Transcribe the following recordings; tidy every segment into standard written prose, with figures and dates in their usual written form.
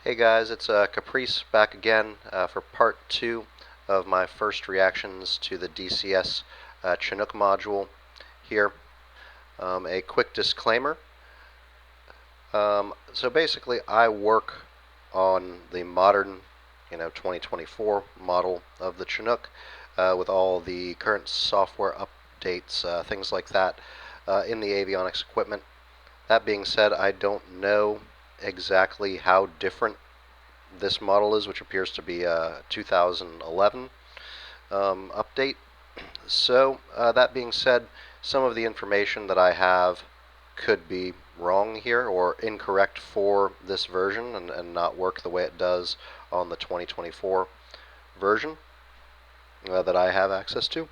Hey guys, it's Caprice back again for part 2 of my first reactions to the DCS Chinook module here. A quick disclaimer. So basically I work on the modern 2024 model of the Chinook with all the current software updates, things like that in the avionics equipment. That being said, I don't know exactly how different this model is, which appears to be a 2011 update. So that being said, some of the information that I have could be wrong here or incorrect for this version and not work the way it does on the 2024 version that I have access to.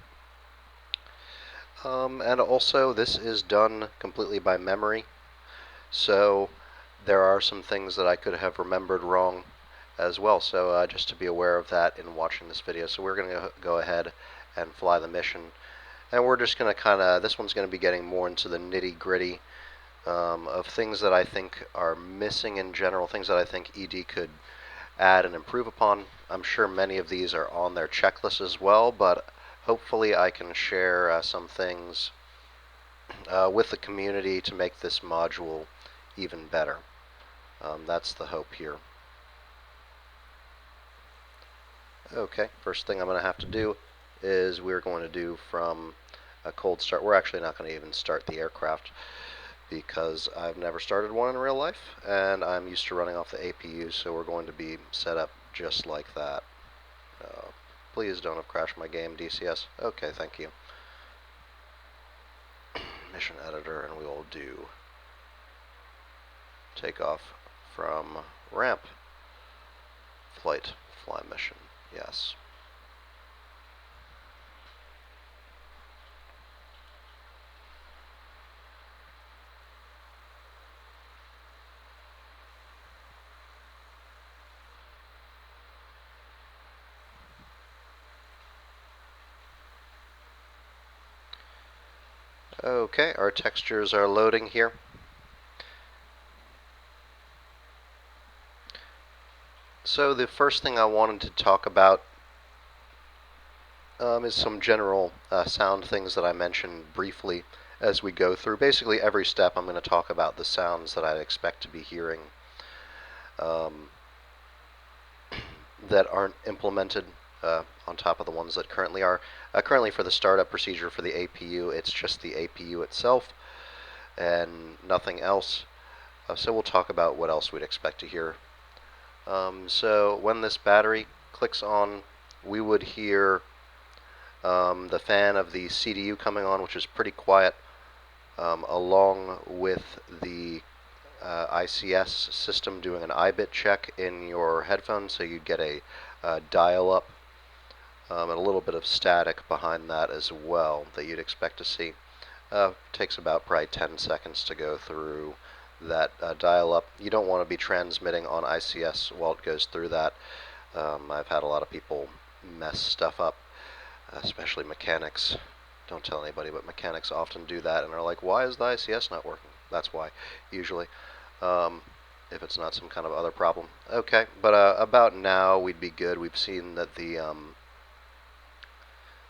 And also, this is done completely by memory, so there are some things that I could have remembered wrong as well, so just to be aware of that in watching this video. So we're going to go ahead and fly the mission, and we're just going to this one's going to be getting more into the nitty-gritty of things that I think are missing in general, things that I think ED could add and improve upon. I'm sure many of these are on their checklist as well, but hopefully I can share some things with the community to make this module even better. That's the hope here. Okay, first thing I'm going to have to do is we're going to do from a cold start. We're actually not going to even start the aircraft because I've never started one in real life and I'm used to running off the APU, so we're going to be set up just like that. Please don't have crashed my game, DCS. Okay, thank you. Mission editor, and we will do takeoff from ramp. Flight, fly mission, yes. Okay, our textures are loading here. So the first thing I wanted to talk about is some general sound things that I mentioned briefly as we go through. Basically every step I'm going to talk about the sounds that I expect to be hearing that aren't implemented on top of the ones that currently are. Currently for the startup procedure for the APU, it's just the APU itself and nothing else. So we'll talk about what else we'd expect to hear. So when this battery clicks on, we would hear the fan of the CDU coming on, which is pretty quiet, along with the ICS system doing an I-bit check in your headphones, so you'd get a dial-up and a little bit of static behind that as well that you'd expect to see. Takes about probably 10 seconds to go through that dial-up. You don't want to be transmitting on ICS while it goes through that. I've had a lot of people mess stuff up, especially mechanics. Don't tell anybody, but mechanics often do that and are like, why is the ICS not working? That's why, usually, if it's not some kind of other problem. Okay, but about now we'd be good. We've seen that the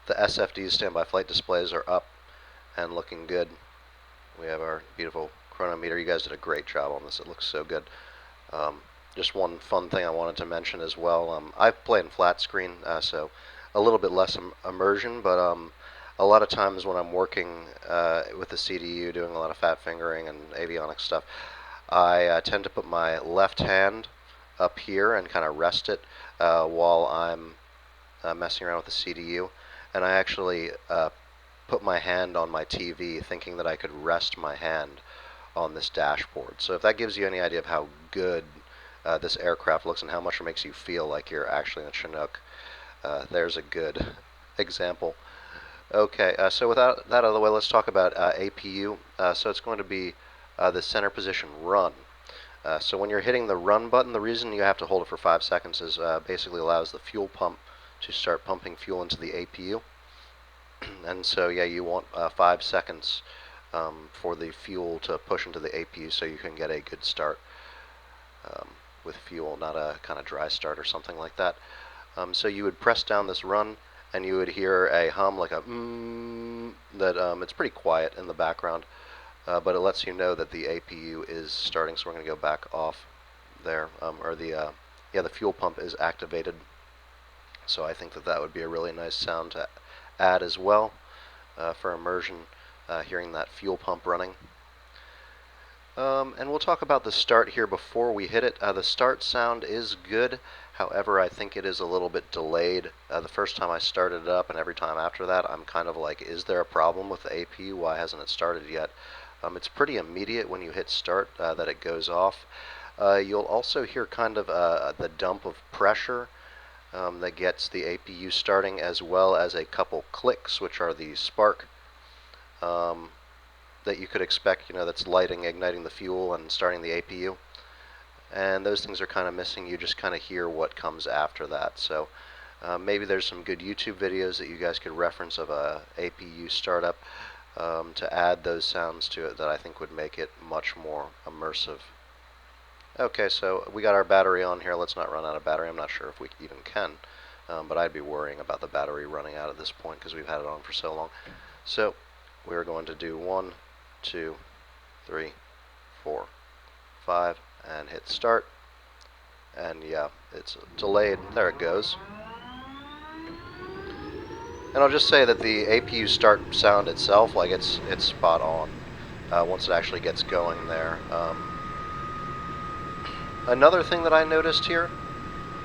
SFD's standby flight displays are up and looking good. We have our beautiful chronometer. You guys did a great job on this. It looks so good. Just one fun thing I wanted to mention as well. I play in flat screen, so a little bit less immersion, but a lot of times when I'm working with the CDU, doing a lot of fat fingering and avionics stuff, I tend to put my left hand up here and kind of rest it while I'm messing around with the CDU. And I actually put my hand on my TV thinking that I could rest my hand on this dashboard. So if that gives you any idea of how good this aircraft looks and how much it makes you feel like you're actually in a Chinook, there's a good example. Okay, so with that out of the way, let's talk about APU. So it's going to be the center position run. So when you're hitting the run button, the reason you have to hold it for 5 seconds is basically allows the fuel pump to start pumping fuel into the APU. And so yeah, you want 5 seconds for the fuel to push into the APU so you can get a good start. with fuel, not a kind of dry start or something like that. So you would press down this run, and you would hear a hum like a that it's pretty quiet in the background, but it lets you know that the APU is starting. So we're going to go back off there, or the yeah, the fuel pump is activated. So I think that that would be a really nice sound to add as well for immersion, hearing that fuel pump running. And we'll talk about the start here before we hit it. The start sound is good. However, I think it is a little bit delayed. The first time I started it up and every time after that, I'm kind of like, is there a problem with the APU? Why hasn't it started yet? It's pretty immediate when you hit start that it goes off. You'll also hear kind of the dump of pressure that gets the APU starting, as well as a couple clicks, which are the spark that you could expect, that's igniting the fuel and starting the APU. And those things are kind of missing. You just kind of hear what comes after that. So maybe there's some good YouTube videos that you guys could reference of a APU startup to add those sounds to it that I think would make it much more immersive. Okay, so we got our battery on here. Let's not run out of battery. I'm not sure if we even can, but I'd be worrying about the battery running out at this point because we've had it on for so long. So we're going to do 1, 2, 3, 4, 5, and hit start. And yeah, it's delayed. There it goes. And I'll just say that the APU start sound itself, like it's spot on once it actually gets going there. Another thing that I noticed here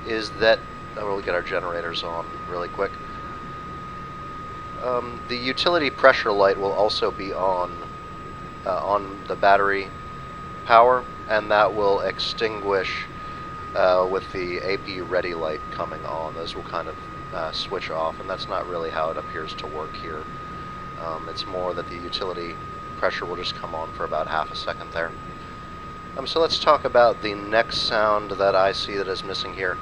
is that we'll get our generators on really quick. The utility pressure light will also be on the battery power, and that will extinguish with the APU ready light coming on. Those will kind of switch off, and that's not really how it appears to work here. It's more that the utility pressure will just come on for about half a second there. So let's talk about the next sound that I see that is missing here.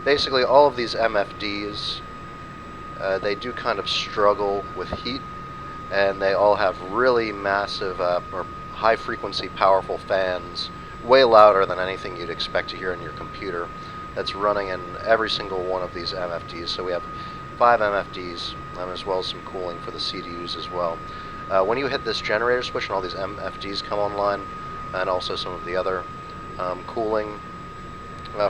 Basically, all of these MFDs, they do kind of struggle with heat, and they all have really massive or high-frequency, powerful fans, way louder than anything you'd expect to hear in your computer. That's running in every single one of these MFDs. So we have 5 MFDs, as well as some cooling for the CDUs as well. When you hit this generator switch and all these MFDs come online, and also some of the other cooling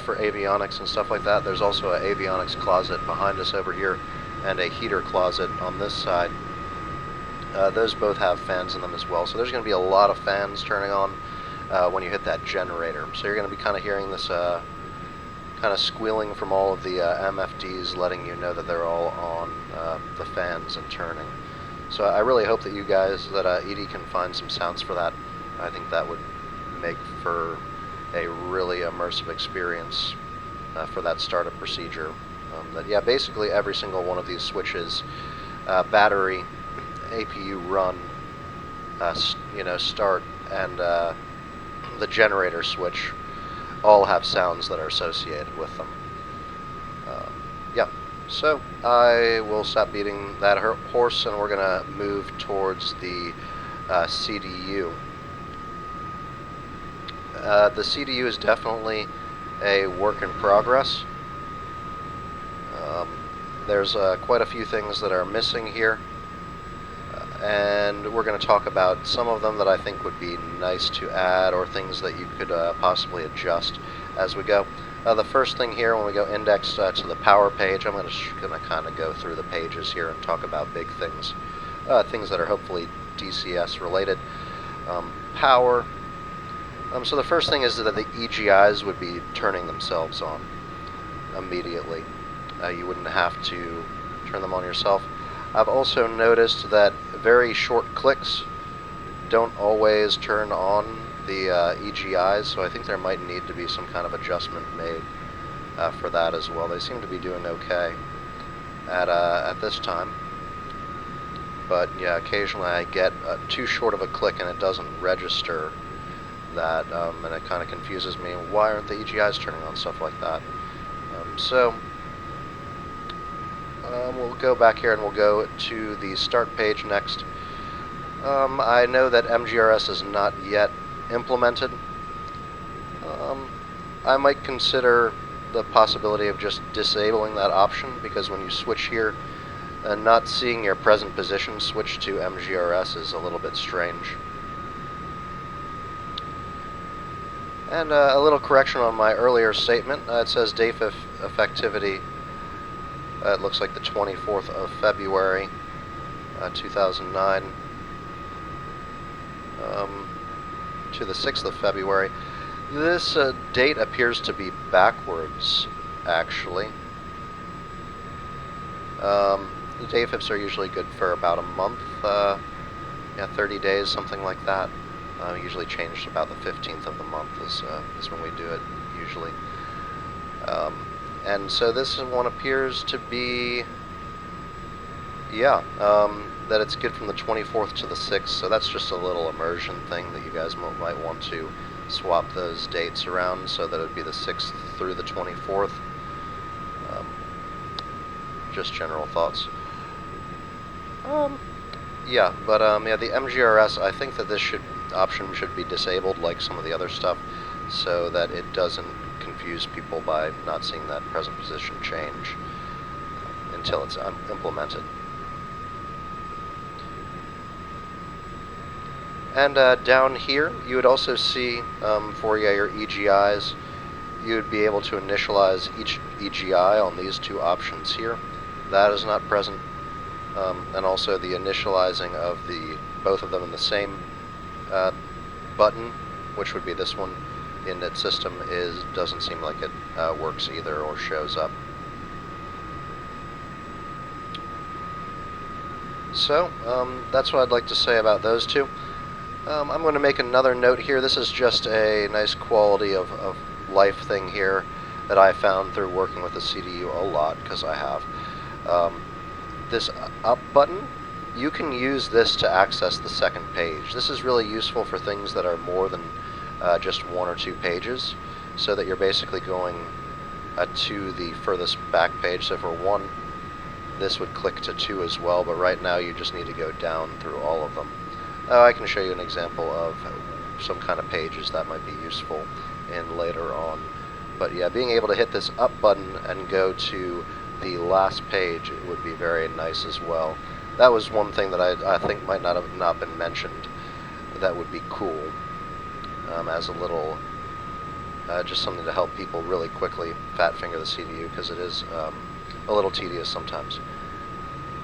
for avionics and stuff like that, there's also an avionics closet behind us over here and a heater closet on this side. Those both have fans in them as well, so there's going to be a lot of fans turning on when you hit that generator. So you're going to be kind of hearing this kind of squealing from all of the MFDs, letting you know that they're all on the fans and turning. So I really hope that you guys, that Edie can find some sounds for that. I think that would make for a really immersive experience for that startup procedure. Yeah, basically every single one of these switches, battery, APU run, start, and the generator switch all have sounds that are associated with them. Yeah. So I will stop beating that horse, and we're going to move towards the CDU. The CDU is definitely a work in progress. There's quite a few things that are missing here, and we're going to talk about some of them that I think would be nice to add, or things that you could possibly adjust as we go. The first thing here, when we go index to the power page, I'm going to kind of go through the pages here and talk about big things, things that are hopefully DCS related. Power. So the first thing is that the EGIs would be turning themselves on immediately. You wouldn't have to turn them on yourself. I've also noticed that very short clicks don't always turn on the EGIs, so I think there might need to be some kind of adjustment made for that as well. They seem to be doing okay at this time, but yeah, occasionally I get too short of a click and it doesn't register that, and it kind of confuses me. Why aren't the EGIs turning on, stuff like that? We'll go back here and we'll go to the start page next. I know that MGRS is not yet implemented, I might consider the possibility of just disabling that option, because when you switch here, not seeing your present position switch to MGRS is a little bit strange. And a little correction on my earlier statement. It says date effectivity. It looks like the 24th of February, 2009, to the 6th of February. This date appears to be backwards, actually. The day fifs are usually good for about a month, 30 days, something like that. Usually changed about the 15th of the month is when we do it, usually. And so this one appears to be, that it's good from the 24th to the 6th, so that's just a little immersion thing that you guys might want to swap those dates around so that it would be the 6th through the 24th. Just general thoughts. The MGRS, I think that this option should be disabled like some of the other stuff, so that it doesn't confuse people by not seeing that present position change until it's implemented. And down here, you would also see for your EGIs, you would be able to initialize each EGI on these two options here. That is not present. And also the initializing of both of them in the same button, which would be this one, in its system doesn't seem like it works either or shows up. So that's what I'd like to say about those two. I'm going to make another note here. This is just a nice quality of life thing here that I found through working with the CDU a lot, because I have. This up button, you can use this to access the second page. This is really useful for things that are more than just one or two pages, so that you're basically going to the furthest back page. So for one, this would click to 2 as well, but right now you just need to go down through all of them. I can show you an example of some kind of pages that might be useful in later on. But yeah, being able to hit this up button and go to the last page, it would be very nice as well. That was one thing that I think might not have been mentioned. That would be cool as a little, just something to help people really quickly fat finger the CDU, because it is a little tedious sometimes.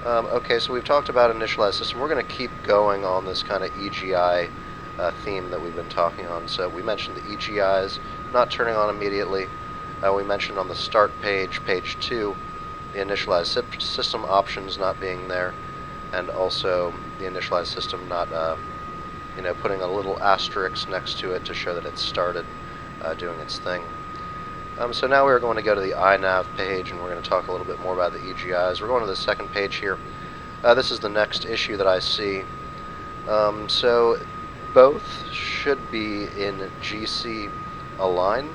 Okay, so we've talked about initialized system. We're going to keep going on this kind of EGI theme that we've been talking on. So we mentioned the EGIs not turning on immediately. We mentioned on the start page, page 2, the initialized system options not being there, and also the initialized system not, putting a little asterisk next to it to show that it started doing its thing. So now we're going to go to the iNav page, and we're going to talk a little bit more about the EGIs. We're going to the second page here. This is the next issue that I see. So both should be in GC align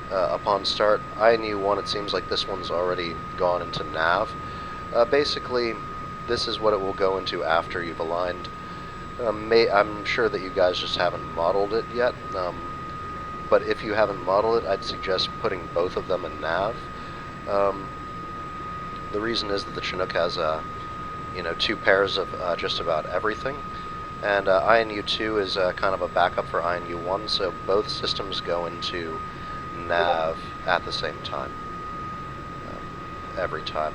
upon start. INU1, it seems like this one's already gone into nav. Basically, this is what it will go into after you've aligned. I'm sure that you guys just haven't modeled it yet. But if you haven't modeled it, I'd suggest putting both of them in nav. The reason is that the Chinook has, 2 pairs of just about everything, and INU2 is kind of a backup for INU1, so both systems go into nav at the same time, every time.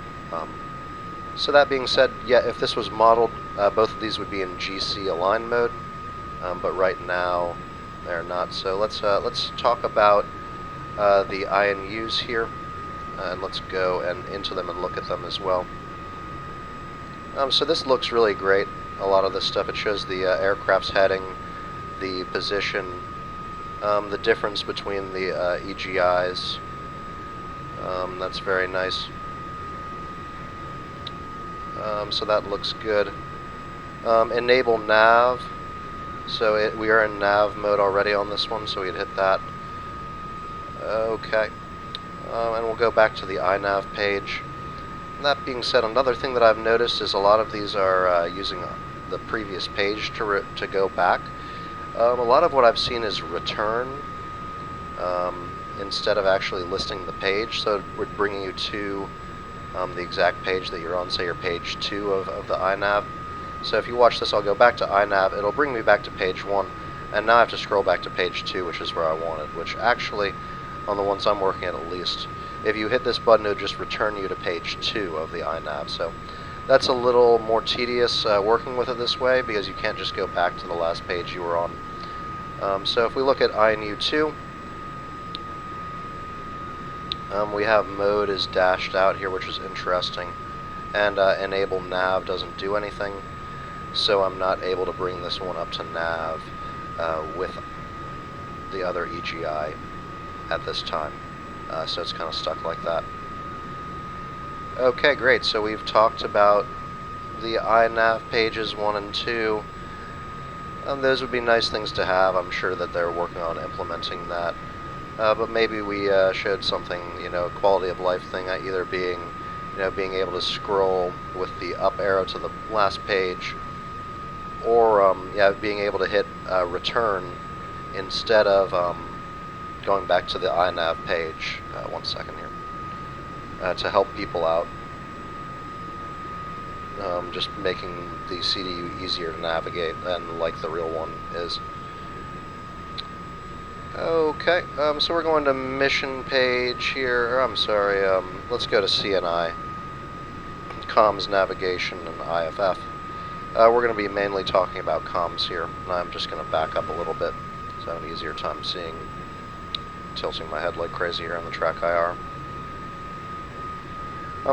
So that being said, yeah, if this was modeled, both of these would be in GC align mode, but right now they're not. So let's talk about the INUs here, and let's go into them and look at them as well. So this looks really great. A lot of this stuff, it shows the aircraft's heading, the position, the difference between the EGIs. That's very nice. So that looks good. Enable nav. So we are in nav mode already on this one, so we'd hit that. Okay. And we'll go back to the iNav page. And that being said, another thing that I've noticed is a lot of these are using the previous page to go back. A lot of what I've seen is return. instead of actually listing the page. So it would bring you to the exact page that you're on, say you're page 2 of the iNav. So if you watch this, I'll go back to iNav, it'll bring me back to page 1, and now I have to scroll back to page 2, which is where I wanted, which actually, on the ones I'm working at least, if you hit this button, it'll just return you to page 2 of the iNav. So that's a little more tedious working with it this way, because you can't just go back to the last page you were on. So if we look at INU2, we have mode is dashed out here, which is interesting, and enable nav doesn't do anything, so I'm not able to bring this one up to nav with the other EGI at this time, so it's kind of stuck like that. Okay, great, so we've talked about the iNav pages 1 and 2. Those would be nice things to have. I'm sure that they're working on implementing that. But maybe we showed something, quality of life thing, either being, being able to scroll with the up arrow to the last page, or being able to hit return instead of going back to the iNav page. 1 second here, to help people out. Just making the CDU easier to navigate than like the real one is. Okay, so we're going to mission page here, let's go to CNI, comms, navigation, and IFF. We're going to be mainly talking about comms here, and I'm just going to back up a little bit so I have an easier time tilting my head like crazy here on the track IR.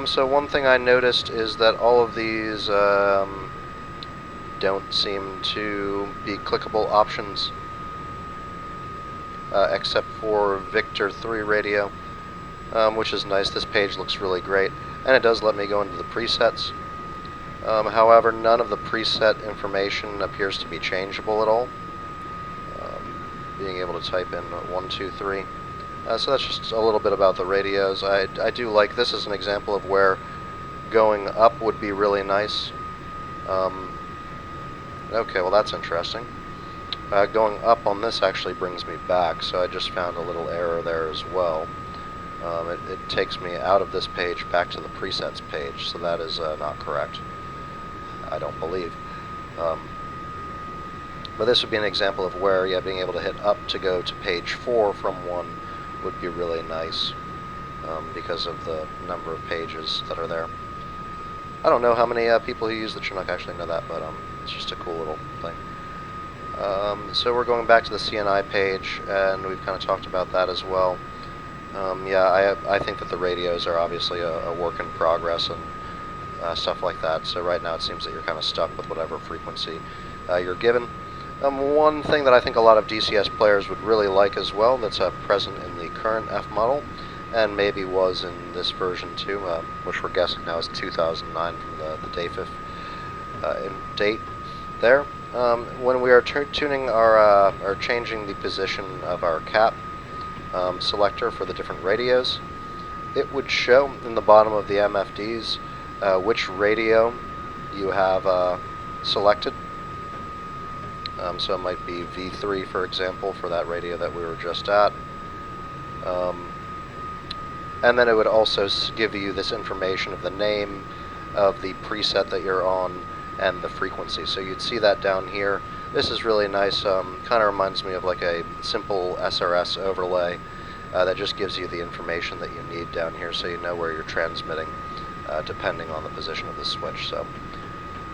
So one thing I noticed is that all of these don't seem to be clickable options. Except for Victor 3 radio, which is nice. This page looks really great, and it does let me go into the presets. However, none of the preset information appears to be changeable at all. Being able to type in 1, 2, 3. So that's just a little bit about the radios. I do like this as an example of where going up would be really nice. Okay, well that's interesting. Going up on this actually brings me back, so I just found a little error there as well. It takes me out of this page back to the presets page, so that is not correct, I don't believe. But this would be an example of where, being able to hit up to go to page 4 from 1 would be really nice, because of the number of pages that are there. I don't know how many people who use the Chinook actually know that, but it's just a cool little thing. So we're going back to the CNI page, and we've kind of talked about that as well. I think that the radios are obviously a work in progress and stuff like that, so right now it seems that you're kind of stuck with whatever frequency you're given. One thing that I think a lot of DCS players would really like as well, that's present in the current F model, and maybe was in this version too, which we're guessing now is 2009 from the date there. When we are tuning our, or changing the position of our cap selector for the different radios, it would show in the bottom of the MFDs which radio you have selected. So it might be V3, for example, for that radio that we were just at. And then it would also give you this information of the name of the preset that you're on and the frequency. So you'd see that down here. This is really nice, kind of reminds me of like a simple SRS overlay that just gives you the information that you need down here so you know where you're transmitting depending on the position of the switch. So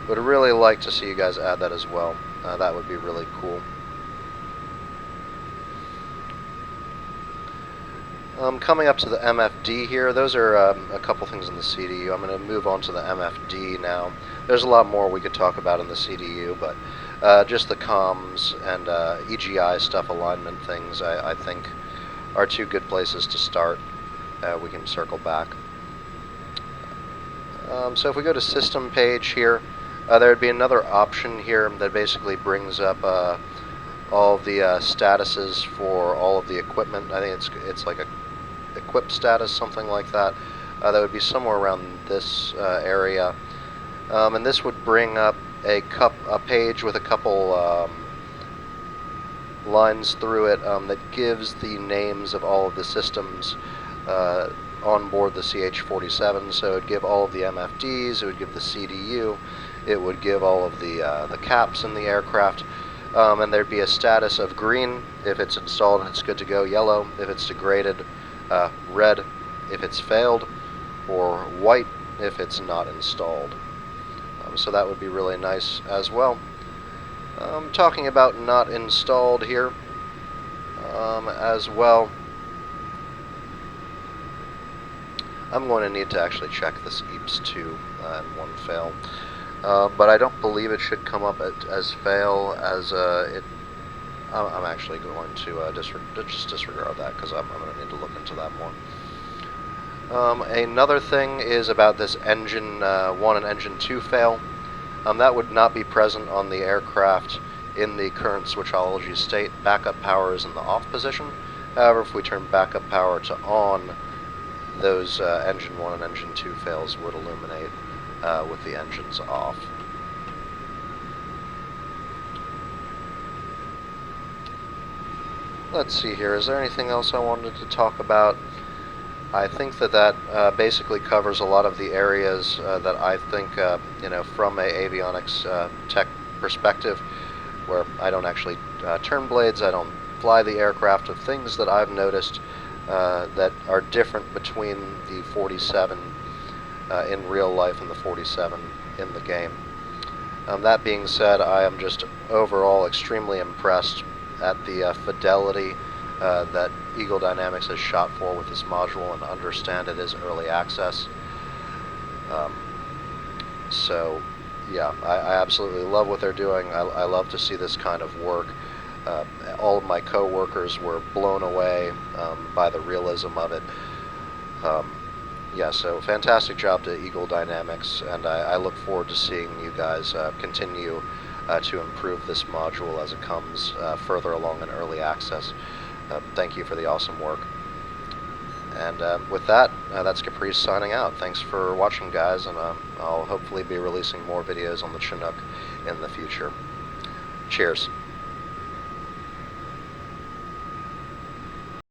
would really like to see you guys add that as well. That would be really cool. Coming up to the MFD here, those are a couple things in the CDU. I'm going to move on to the MFD now. There's a lot more we could talk about in the CDU, but just the comms and EGI stuff, alignment things, I think are two good places to start. We can circle back. So if we go to system page here, there would be another option here that basically brings up all of the statuses for all of the equipment. I think it's like a equip status, something like that. That would be somewhere around this area, and this would bring up a page with a couple lines through it that gives the names of all of the systems on board the CH-47. So it would give all of the MFDs, it would give the CDU, it would give all of the caps in the aircraft, and there'd be a status of green if it's installed and it's good to go, yellow if it's degraded, red if it's failed, or white if it's not installed. So that would be really nice as well. Talking about not installed here as well, I'm going to need to actually check this EAPS 2 and one fail, but I don't believe it should come up as fail as I'm actually going to just disregard that because I'm going to need to look into that more. Another thing is about this engine 1 and engine 2 fail. That would not be present on the aircraft in the current switchology state. Backup power is in the off position. However, if we turn backup power to on, those engine 1 and engine 2 fails would illuminate with the engines off. Let's see here, is there anything else I wanted to talk about? I think that basically covers a lot of the areas that I think, from a avionics tech perspective, where I don't actually turn blades, I don't fly the aircraft, of things that I've noticed that are different between the 47 in real life and the 47 in the game. That being said, I am just overall extremely impressed at the fidelity that Eagle Dynamics has shot for with this module, and understand it is early access. So yeah, I absolutely love what they're doing. I love to see this kind of work. All of my co-workers were blown away by the realism of it. Yeah, so fantastic job to Eagle Dynamics, and I look forward to seeing you guys continue to improve this module as it comes further along in early access. Thank you for the awesome work. And with that, that's Caprice signing out. Thanks for watching, guys, and I'll hopefully be releasing more videos on the Chinook in the future. Cheers.